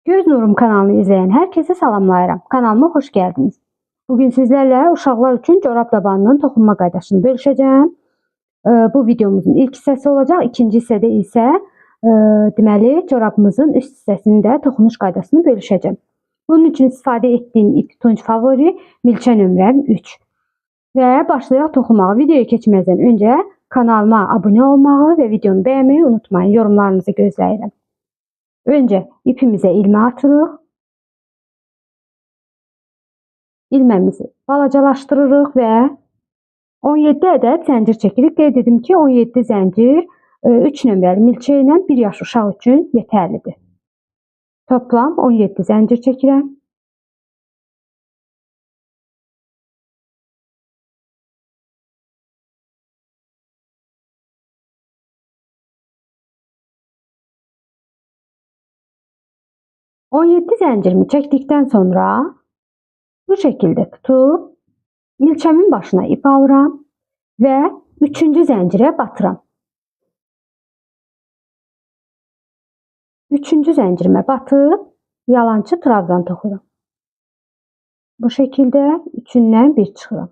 Göz Nurum kanalını izleyen herkese salamlayıram. Kanalıma hoş geldiniz. Bugün sizlerle uşaqlar üçün corab tabanının toxunma qaydasını bölüşəcəm. Bu videomuzun ilk hissəsi olacaq. İkinci hissədə isə deməli corabımızın üst hissəsinin də toxunuş qaydasını bölüşəcəm. Bunun üçün istifadə etdiyim ip Tunç Favori milçə nömrəm 3. Və başlayaq toxumağa. Videoya keçməzdən öncə kanalıma abunə olmağı və videonu bəyənməyi unutmayın. Yorumlarınızı gözləyirəm. Önce ipimize ilme atırıq. İlməmizi balacalaşdırırıq və 17 ədəd zəncir çəkirik. Qeyd edim ki, 17 zəncir 3 nömrəli milçə ilə 1 yaş uşaq üçün yetərlidir. Toplam 17 zəncir çəkirəm. On 17 zəncirimi çəkdikdən sonra bu şəkildə tutub milçəmin başına ip alıram və 3-cü zəncirə batıram. 3-cü zəncirimə batıb yalançı trabzan toxuyuram. Bu şəkildə 3-dən 1 çıxıram.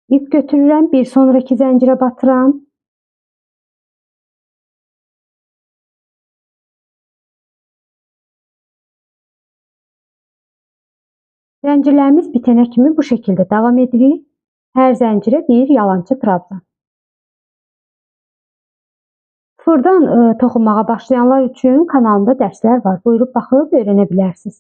İp götürürəm, bir sonraki zəncirə batıram. Zəncirlərimiz bitənə kimi bu şəkildə davam edirik. Hər zəncirə bir yalançı trabzan. Sıfırdan toxunmağa başlayanlar üçün kanalımda dərslər var. Buyurub baxıb öyrənə bilərsiniz.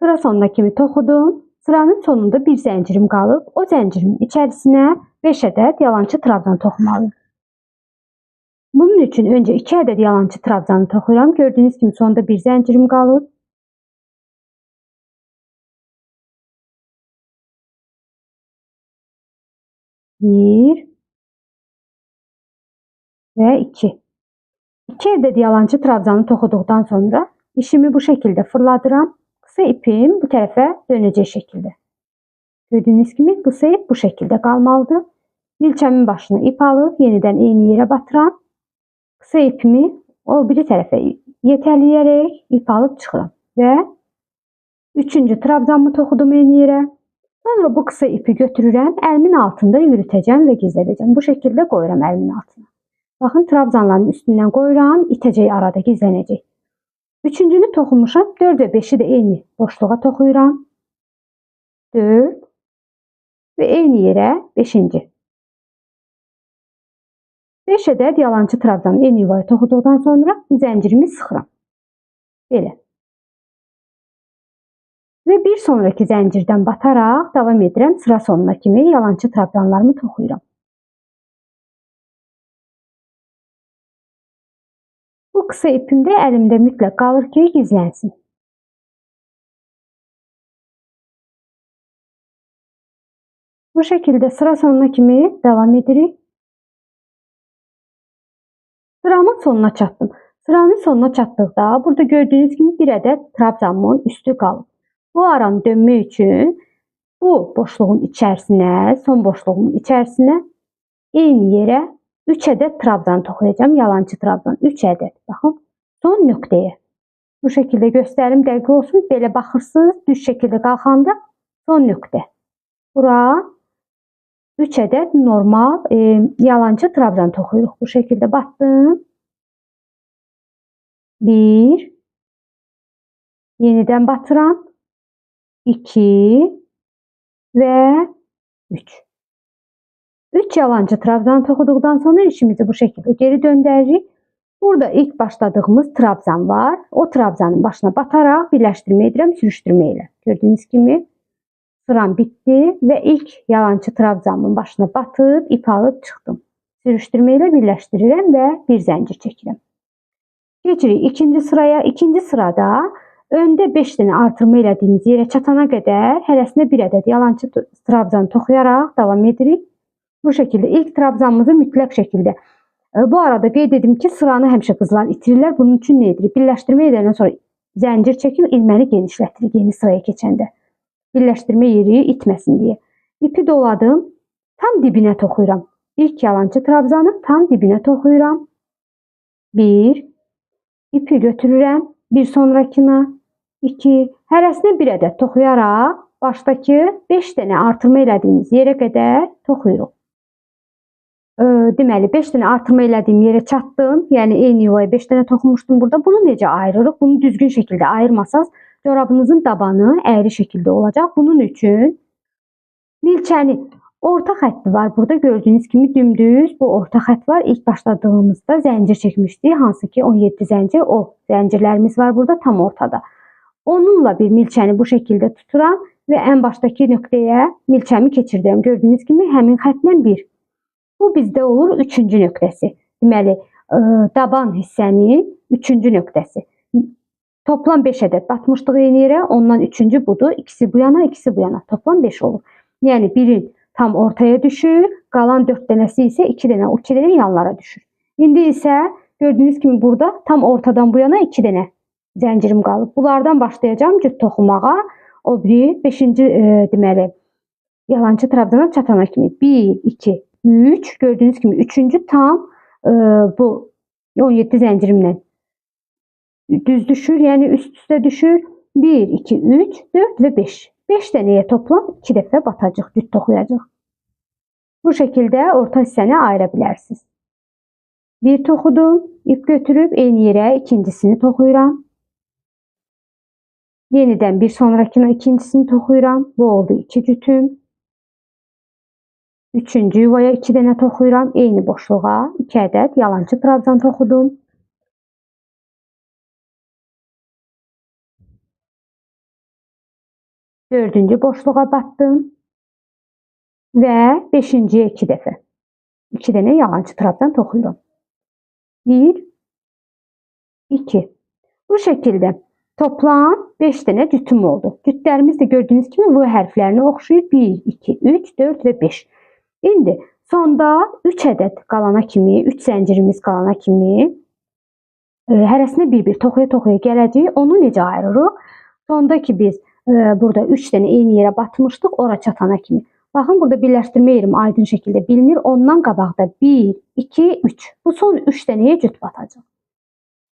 Sıra sonuna kimi toxudum. Sıranın sonunda bir zəncirim qalıb. O zəncirimin içərisinə 5 ədəd yalançı trabzan toxumalıyım. Bunun üçün öncə 2 ədəd yalançı trabzanı toxuyuram. Gördüyünüz kimi sonunda bir zəncirim qalıb. Bir və 2. 2 ədəd yalançı trabzanı toxuduqdan sonra işimi bu şəkildə fırladıram. Qısa ipim bu tərəfə dönəcək şəkildə. Gördüyünüz kimi qısa ip bu şəkildə qalmalıdır. Milçəmin başına ip alıb yenidən eyni yerə batıram. Qısa ipimi o biri tərəfə yetələyərək ip alıb çıxıram və 3-cü trabzanımı toxudum eyni yerə. Sonra bu qısa ipi götürürəm, əlimin altında yürütəcəm və gizlədəcəm. Bu şəkildə qoyuram əlimin altına. Baxın, trabzanların üstündən qoyuram, itəcək arada gizlənəcək. 3-cünü toxumuşam, 4 və 5-i də eyni boşluğa toxuyuram. 4 və eyni yerə 5-ci. 5 ədəd yalançı trabzanı eyni yuvaya toxuduqdan sonra zəncirimi sıxıram. Belə. Və bir sonraki zəncirdən bataraq davam edirəm. Sıra sonuna kimi yalançı trabzanlarımı toxuyuram. Bu qısa ipim də əlimdə mütləq qalır ki, gizlənsin. Bu şəkildə sıra sonuna kimi davam edirik. Sıramın sonuna çatdım. Sıranın sonuna çatdıqda burada gördüyünüz kimi bir ədəd trabzanımın üstü qalıb. Bu aranı dönmək üçün bu boşluğun içərisinə, son boşluğun içərisinə eyni yerə 3 ədəd trabzan toxuyacağım. Yalançı trabzan 3 ədəd. Baxın, son nöqtəyə. Bu şəkildə göstərim dəqiq olsun. Belə baxırsınız, düz şəkildə qalxanda son nöqtə. Bura 3 ədəd normal yalançı trabzan toxuyuruq. Bu şəkildə batdım. 1. Yenidən batıram. 2 və 3. 3 yalançı trabzan toxuduqdan sonra işimizi bu şəkildə geri döndəririk. Burada ilk başladığımız trabzan var. O trabzanın başına bataraq birləşdirmə edirəm sürüşdürmə ilə. Gördüyünüz kimi sıram bitdi və ilk yalançı trabzanın başına batıb ip alıb çıxdım. Sürüşdürmə ilə birləşdirirəm və bir zəncir çəkirəm. Keçirik ikinci sıraya. İkinci sırada öndə 5 dənə artırma elədiyimiz yerə çatana qədər hərəsinə bir ədəd yalançı trabzan toxuyaraq davam edirik. Bu şəkildə ilk trabzanımızı mütləq şəkildə Bu arada qeyd edim ki, sıranı həmişə qızlar itirirlər. Bunun üçün nə edirik? Birləşdirmə edəndən sonra zəncir çəkir, ilməni genişlətdirik yeni sıraya keçəndə. Birləşdirmə yeri itməsin deyə. İpi doladım, tam dibinə toxuyuram. İlk yalançı trabzanı tam dibinə toxuyuram. 1, ipi götürürəm, bir sonrakına, 2, hərəsinə bir ədəd toxuyaraq başdakı 5 dənə artırma elədiyimiz yerə qədər toxuyuruq. Deməli 5 dənə artırma elədiyim yerə çatdım. Yəni eyni yuvaya 5 dənə toxumuşdum burada. Bunu necə ayırırıq? Bunu düzgün şəkildə ayırmasaz corabınızın dabanı əyri şəkildə olacaq. Bunun üçün milçəni orta xətti var. Burada gördüyünüz kimi dümdüz bu orta xətt var. İlk başladığımızda zəncir çəkmişdik. Hansı ki 17 zəncir, o zəncirlərimiz var burada tam ortada. Onunla bir milçəni bu şəkildə tuturam və ən başdakı nöqtəyə milçəmi keçirdirəm. Gördüyünüz kimi həmin xəttlə 1. Bu bizdə olur 3-cü nöqtəsi. Deməli, daban hissənin 3-cü nöqtəsi. Toplam 5 ədəd batmışdıq eyni yerə. Ondan 3-cü budur. İkisi bu yana, ikisi bu yana. Toplam 5 olur. Yəni birin tam ortaya düşür. Qalan 4 dənəsi isə 2 dənə yanlara düşür. İndi isə gördüyünüz kimi burada tam ortadan bu yana 2 dənə zəncirim qalıb. Bunlardan başlayacağım cüt toxumağa. O biri 5-ci deməli yalançı trabzana çatana kimi 1, 2, 3, gördüyünüz kimi 3-cü tam bu 17 zəncirimlə düz düşür, yəni üst-üstə düşür. 1, 2, 3, 4 və 5. 5 dənəyə toplam 2 dəfə batacaq, cüt toxuyacaq. Bu şəkildə orta hissəni ayıra bilərsiniz. Bir toxudum, ip götürüb eyni yerə ikincisini toxuyuram. Yenidən bir sonrakına ikincisini toxuyuram. Bu oldu 2 cütüm. 3-cü yuvaya 2 dənə toxuyuram. Eyni boşluğa 2 ədəd yalançı trabzan toxudum. Dördüncü boşluğa batdım. Və 5-ciyə 2 dəfə. 2 dənə yalançı trabzan toxuyuram. 1, 2. Bu şəkildə toplam 5 dənə cütüm oldu. Cütlərimiz də gördüyünüz kimi bu hərflərini oxşayır. 1, 2, 3, 4 və 5. İndi sonda 3 ədəd qalana kimi, 3 zəncirimiz qalana kimi hərəsinə bir-bir toxuya-toxuya gələcək. Onu necə ayırırıq? Sonda ki biz burada 3 dənə eyni yerə batmışdıq, ora çatana kimi. Baxın, burada birləşdirmə yerim aydın şəkildə bilinir. Ondan qabaqda 1, 2, 3. Bu son 3 dənəyə cüt batacaq.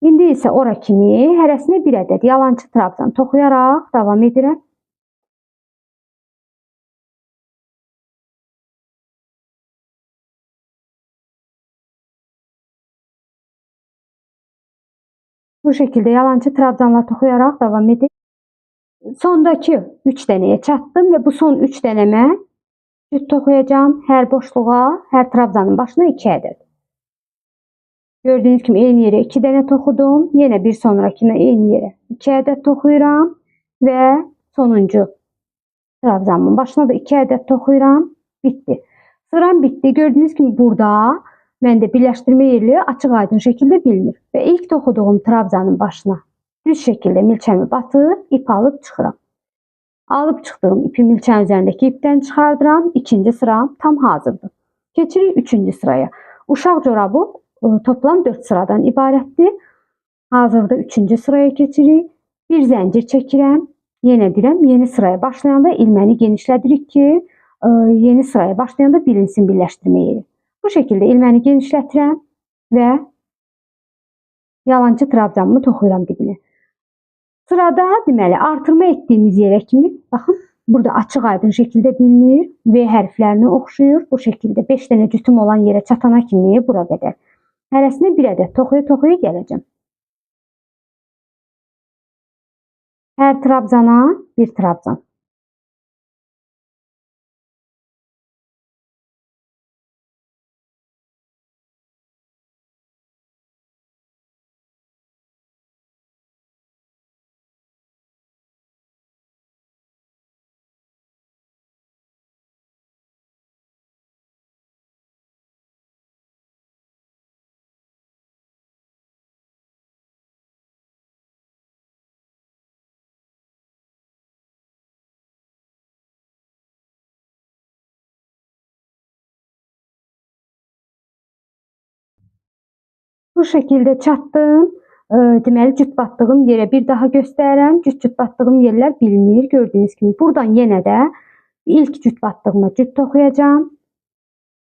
İndi isə ora kimi hərəsinə bir ədəd yalançı trabzan toxuyaraq davam edirəm. Bu şəkildə yalançı trabzanla toxuyaraq davam edir. Sondakı 3 dənəyə çatdım və bu son 3 dənəmə cüt toxuyacağım. Hər boşluğa, hər trabzanın başına 2 ədəd. Gördüyünüz kimi eyni yerə 2 dənə toxudum. Yenə bir sonrakına eyni yerə 2 ədəd toxuyuram və sonuncu trabzanın başına da 2 ədəd toxuyuram. Bitdi. Sıram bitdi. Gördüyünüz kimi burada məndə birləşdirmə yerli açıq aydın şəkildə bilinir. Və ilk toxuduğum trabzanın başına düz şəkildə milçəmi batıb, ip alıb çıxıram. Alıb çıxdığım ipi milçənin üzərindəki ipdən çıxardıram. İkinci sıram tam hazırdır. Keçirik 3-cü sıraya. Uşaq corabı toplam 4 sıradan ibarətdir. Hazırda 3-cü sıraya keçirik. Bir zəncir çəkirəm. Yenə deyirəm, yeni sıraya başlayanda ilməni genişlədirik ki, yeni sıraya başlayanda bilinsin birləşdirmə yeri. Bu şəkildə ilməni genişlətirəm və yalançı trabzanımı toxuyuram dibinə. Sırada deməli artırma etdiyimiz yerə kimi, baxın, burada açıq aydın şəkildə bilinir. V hərflərini oxşuyur. Bu şəkildə 5 dənə cütüm olan yerə çatana kimi bura qədər. Hərəsinə bir ədəd toxuya-toxuya gələcəm. Hər trabzana bir trabzan. Bu şekilde çatdım. Deməli cüt batdığım yerə bir daha göstərirəm. Cüt batdığım yerlər bilinir. Gördüyünüz kimi buradan yenə də ilk cüt batdığıma cüt toxuyacağım.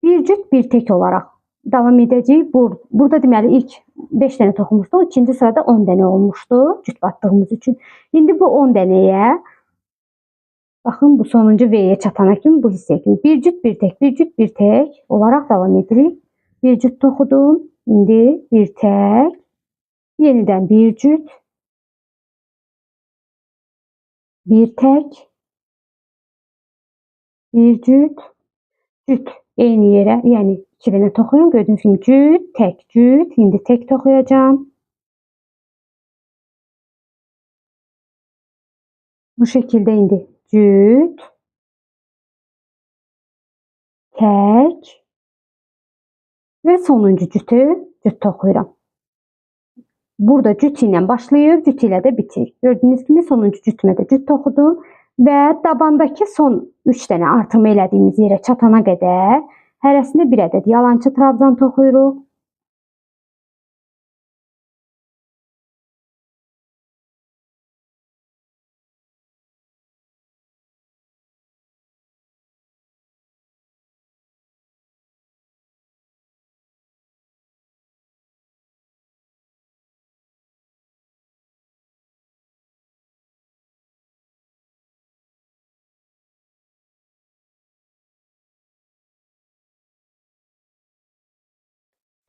Bir cüt bir tek olaraq davam edəcəyik. Burada deməli ilk 5 dənə toxumuşduq. İkinci sırada 10 dənə olmuşdu cüt batdığımız üçün. İndi bu 10 dənəyə baxın, bu sonuncu V'yə çatana kimi bu hissəyə kimi bir cüt bir tek, bir cüt bir tek olaraq davam edirik. Bir cüt toxudum. İndi bir tek. Yeniden bir cüt. Bir tek. Bir cüt. Cüt. Eyni yerə, yəni 2 dənə toxuyum. Gördüyünüz kimi cüt, tek, cüt. İndi tek toxuyacağım. Bu şekilde indi cüt, tek ve sonuncu cüt toxuyuram. Burada cüt ilə başlayıb, cüt ilə də bitir. Gördüyünüz kimi sonuncu cütümə də cüt toxudum və dabandakı son 3 dənə artırma elədiyimiz yerə çatana qədər hərəsində bir ədəd yalançı trabzan toxuyuruq.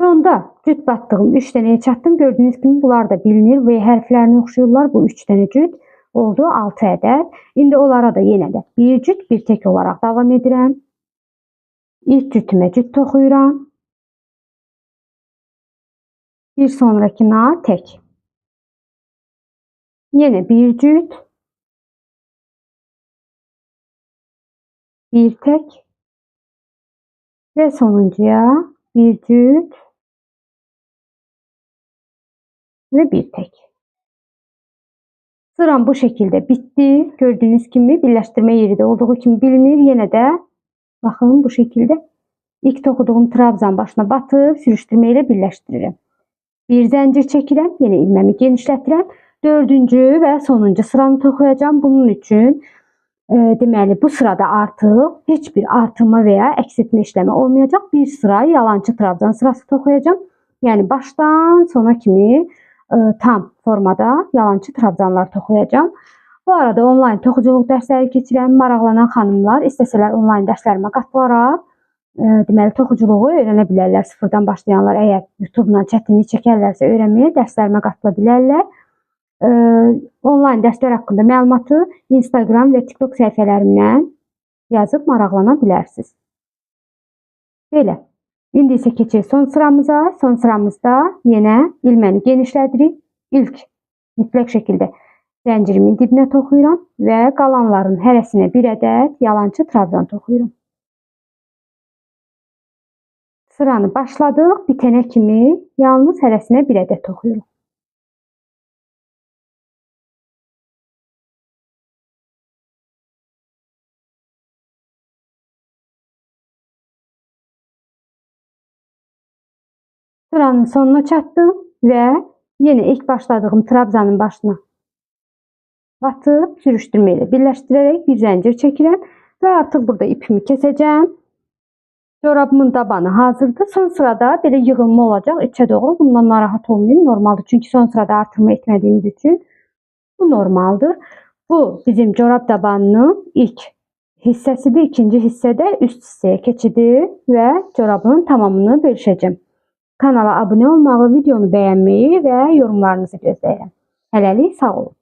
Sonda cüt batdığım 3 dənəyə çatdım. Gördüyünüz kimi bunlar da bilinir. V hərflərini oxşuyurlar. Bu 3 dənə cüt oldu 6 ədəd. İndi onlara da yenə də bir cüt bir tek olaraq davam edirəm. İlk cütümə cüt toxuyuram. Bir sonrakına tek. Yenə bir cüt. Bir tek. Ve sonuncuya bir cüt. Ve bir tek. Sıram bu şekilde bitti. Gördüğünüz gibi birleştirme yeri de olduğu kimi bilinir. Yine de bakın bu şekilde ilk toxuduğum trabzan başına batıb sürüştürme ile birleştiririm. Bir zincir çəkirəm, yine ilmemi genişlətirəm. Dördüncü ve sonuncu sıranı toxuyacağım. Bunun için deməli bu sırada artıq heç bir artırma veya eksiltme işlemi olmayacaq. Bir sıra yalançı trabzan sırası toxuyacağım. Yani baştan sona kimi tam formada yalançı trabzanlar toxuyacağım. Bu arada online toxuculuq dərsləri keçirəm. Maraqlanan xanımlar istəsələr online dərslərimə qatılaraq deməli toxuculuğu öyrənə bilərlər. Sıfırdan başlayanlar əgər YouTube-la çətinlik çəkərlərsə öyrənməyə dərslərimə qatıla bilərlər. Online dərslər haqqında məlumatı Instagram və TikTok səhifələrimdən yazıb maraqlana bilərsiniz. Belə. İndi isə keçir son sıramıza. Son sıramızda yenə ilməni genişlədirik. İlk mütləq şəkildə zəncirimin dibinə toxuyuram və qalanların hərəsinə bir ədəd yalançı trabzan toxuyuram. Sıranı başladıq, bitənə kimi yalnız hərəsinə bir ədəd toxuyuruq. Sıranın sonuna çatdım və yenə ilk başladığım trabzanın başına batıb sürüştürmə ilə birləşdirərək bir zəncir çəkirəm və artıq burada ipimi kesəcəm. Corabımın tabanı hazırdır. Son sırada belə yığılma olacaq içə doğru. Bundan narahat olmayın, normaldır. Çünki son sırada artırma etmədiyimiz üçün bu normaldır. Bu bizim corab tabanının ilk hissəsidir. İkinci hissədə üst hissəyə keçidir və corabın tamamını bölüşəcəm. Kanala abunə olmağı, videonu bəyənməyi və yorumlarınızı gözləyirəm. Hələlik sağ olun.